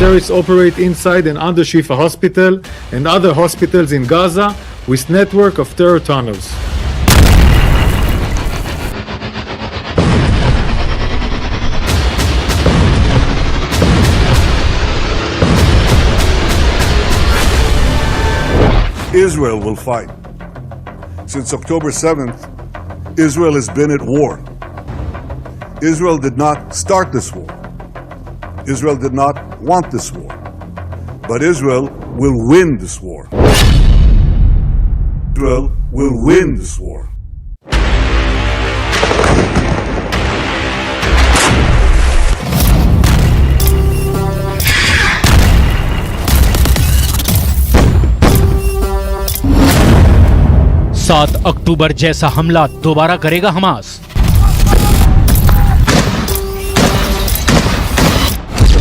terrorists operate inside and under Shifa Hospital and other hospitals in Gaza with network of terror tunnels. Israel will fight. Since October 7th, Israel has been at war. Israel did not start this war. Israel did not want this war. But Israel will win this war. Israel will win this war. सात अक्टूबर जैसा हमला दोबारा करेगा Hamas.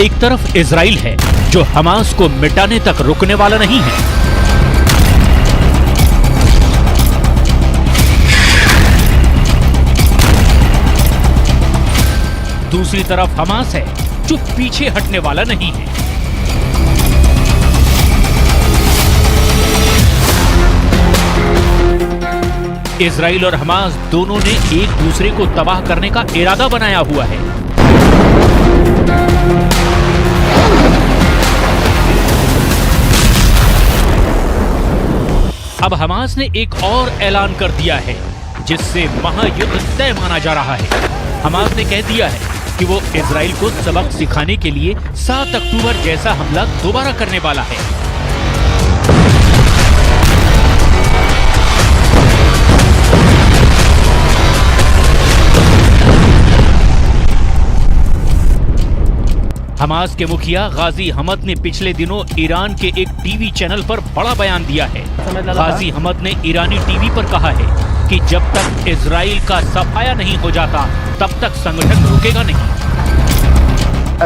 एक तरफ Israel है जो Hamas को मिटाने तक रुकने वाला नहीं है, दूसरी तरफ हमास है जो पीछे हटने वाला नहीं है। इजराइल और हमास दोनों ने एक दूसरे को तबाह करने का इरादा बनाया हुआ है। अब हमास ने एक और ऐलान कर दिया है जिससे महायुद्ध तय माना जा रहा है। हमास ने कह दिया है कि वो इजराइल को सबक सिखाने के लिए 7 अक्टूबर जैसा हमला दोबारा करने वाला है। हमास के मुखिया गाजी हमद ने पिछले दिनों ईरान के एक टीवी चैनल पर बड़ा बयान दिया है। गाजी हमद ने ईरानी टीवी पर कहा है कि जब तक इजराइल का सफाया नहीं हो जाता तब तक संगठन रुकेगा नहीं।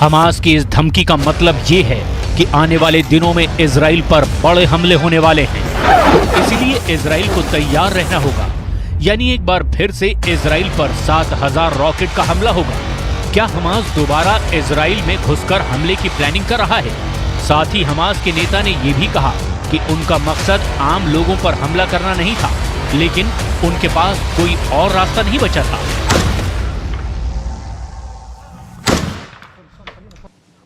हमास की इस धमकी का मतलब ये है कि आने वाले दिनों में इजराइल पर बड़े हमले होने वाले हैं, इसलिए इजराइल को तैयार रहना होगा। यानी एक बार फिर से इजराइल पर 7000 रॉकेट का हमला होगा। क्या हमास दोबारा इजराइल में घुसकर हमले की प्लानिंग कर रहा है? साथ ही हमास के नेता ने यह भी कहा कि उनका मकसद आम लोगों पर हमला करना नहीं था, लेकिन उनके पास कोई और रास्ता नहीं बचा था।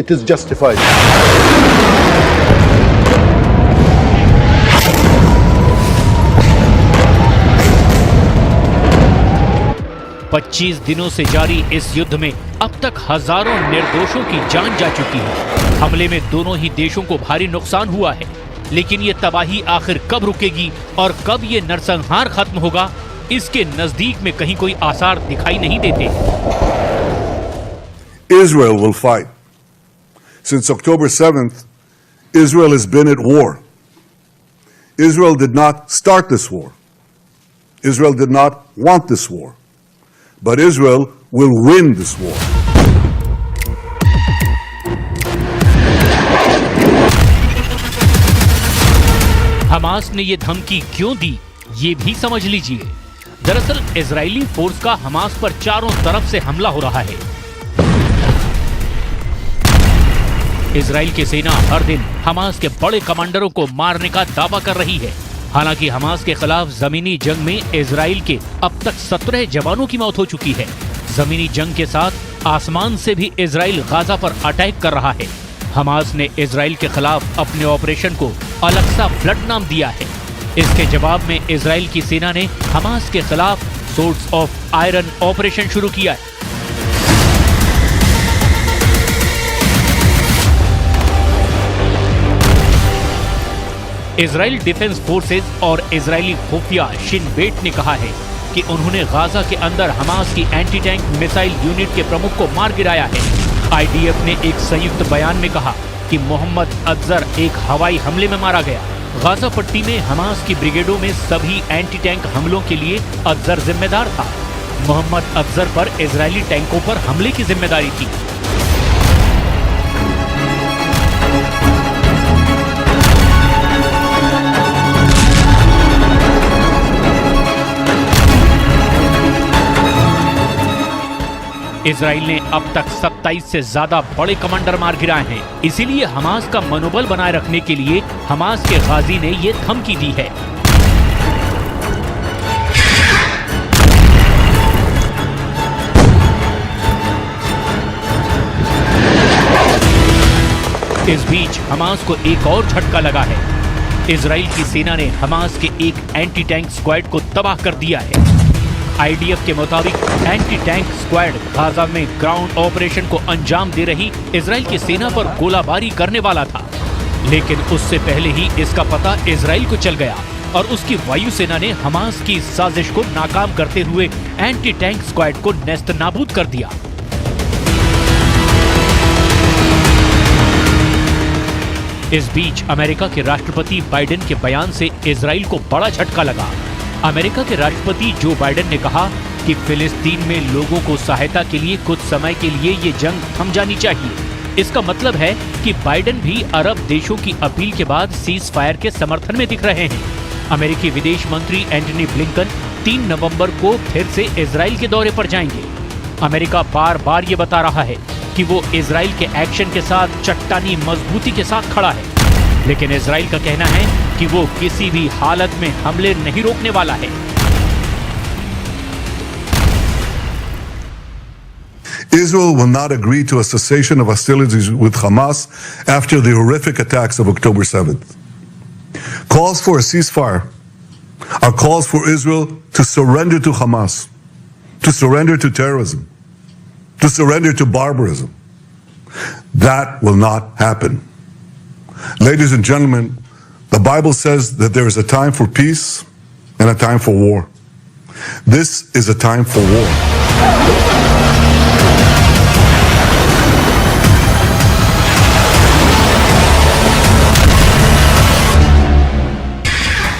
It is justified. पच्चीस दिनों से जारी इस युद्ध में अब तक हजारों निर्दोषों की जान जा चुकी है। हमले में दोनों ही देशों को भारी नुकसान हुआ है, लेकिन ये तबाही आखिर कब रुकेगी और कब ये नरसंहार खत्म होगा, इसके नजदीक में कहीं कोई आसार दिखाई नहीं देते। Israel will fight. Since October 7th, Israel has been at war. Israel did not start this war. Israel did not want this war. But Israel will win this war. Hamas ने ये धमकी क्यों दी, ये भी समझ लीजिए। दरअसल इजरायली फोर्स का हमास पर चारों तरफ से हमला हो रहा है। इजराइल की सेना हर दिन हमास के बड़े कमांडरों को मारने का दावा कर रही है। हालांकि हमास के खिलाफ जमीनी जंग में इजराइल के अब तक 17 जवानों की मौत हो चुकी है। जमीनी जंग के साथ आसमान से भी इजराइल गाजा पर अटैक कर रहा है। हमास ने इजराइल के खिलाफ अपने ऑपरेशन को अलक्सा फ्लड नाम दिया है। इसके जवाब में इजराइल की सेना ने हमास के खिलाफ सोर्ड्स ऑफ आयरन ऑपरेशन शुरू किया है। इजराइल डिफेंस फोर्सेज और इजरायली खुफिया शिन बेट ने कहा है कि उन्होंने गाजा के अंदर हमास की एंटी टैंक मिसाइल यूनिट के प्रमुख को मार गिराया है। आईडीएफ ने एक संयुक्त बयान में कहा कि मोहम्मद अफजर एक हवाई हमले में मारा गया। गाजा पट्टी में हमास की ब्रिगेडों में सभी एंटी टैंक हमलों के लिए अफजर जिम्मेदार था। मोहम्मद अफजर पर इजरायली टैंकों पर हमले की जिम्मेदारी थी। इजराइल ने अब तक 27 से ज्यादा बड़े कमांडर मार गिराए हैं। इसीलिए हमास का मनोबल बनाए रखने के लिए हमास के गाजी ने ये धमकी दी है। इस बीच हमास को एक और झटका लगा है। इजराइल की सेना ने हमास के एक एंटी टैंक स्क्वाड को तबाह कर दिया है। आईडीएफ के मुताबिक एंटी टैंक स्क्वाड गाजा में ग्राउंड ऑपरेशन को अंजाम दे रही इजराइल की सेना पर गोलाबारी करने वाला था, लेकिन उससे पहले ही इसका पता इजराइल को चल गया और उसकी वायुसेना ने हमास की साजिश को नाकाम करते हुए एंटी टैंक स्क्वाड को नेस्तनाबूद कर दिया। इस बीच अमेरिका के राष्ट्रपति बाइडेन के बयान से इजराइल को बड़ा झटका लगा। अमेरिका के राष्ट्रपति जो बाइडेन ने कहा कि फिलिस्तीन में लोगों को सहायता के लिए कुछ समय के लिए ये जंग थम जानी चाहिए। इसका मतलब है कि बाइडेन भी अरब देशों की अपील के बाद सीज फायर के समर्थन में दिख रहे हैं। अमेरिकी विदेश मंत्री एंटनी ब्लिंकन 3 नवंबर को फिर से इजराइल के दौरे पर जाएंगे। अमेरिका बार बार ये बता रहा है कि वो इजराइल के एक्शन के साथ चट्टानी मजबूती के साथ खड़ा है, लेकिन इजराइल का कहना है कि वो किसी भी हालत में हमले नहीं रोकने वाला है। Israel will not agree to a cessation of hostilities with Hamas after the horrific attacks of October 7th. Calls for a ceasefire are calls for Israel to surrender to Hamas, to surrender to terrorism, to surrender to barbarism. That will not happen. Ladies and gentlemen, the Bible says that there is a time for peace and a time for war. This is a time for war.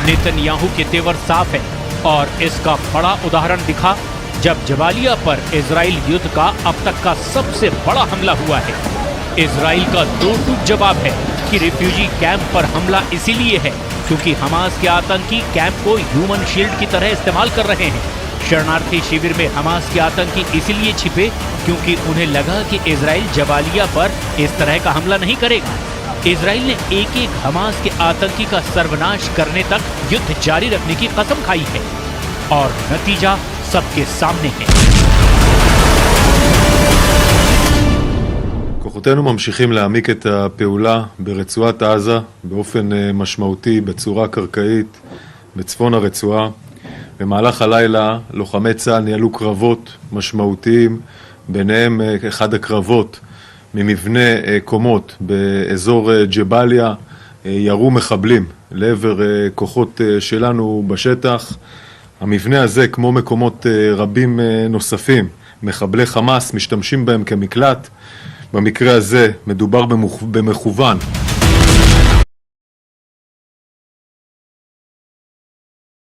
Netanyahu के तेवर साफ है और इसका बड़ा उदाहरण दिखा जब जबालिया पर इजराइल युद्ध का अब तक का सबसे बड़ा हमला हुआ है। इजराइल का दो टूक जवाब है कि रिफ्यूजी कैंप पर हमला इसीलिए है क्योंकि हमास के आतंकी कैंप को ह्यूमन शील्ड की तरह इस्तेमाल कर रहे हैं। शरणार्थी शिविर में हमास के आतंकी इसीलिए छिपे क्योंकि उन्हें लगा कि इजराइल जबालिया पर इस तरह का हमला नहीं करेगा। इजराइल ने एक एक हमास के आतंकी का सर्वनाश करने तक युद्ध जारी रखने की कसम खाई है और नतीजा सबके सामने है। כוחותינו ממשיכים להעמיק את הפעולה ברצועת עזה באופן משמעותי בצורה קרקעית בצפון הרצועה. במהלך הלילה לוחמי צה"ל ניהלו קרבות משמעותיים, ביניהם אחד הקרבות ממבנה קומות באזור ג'באליה. ירו מחבלים לעבר כוחות שלנו בשטח. המבנה הזה, כמו מקומות רבים נוספים, מחבלי חמאס משתמשים בהם כמקלט. במקרה הזה מדובר במכוון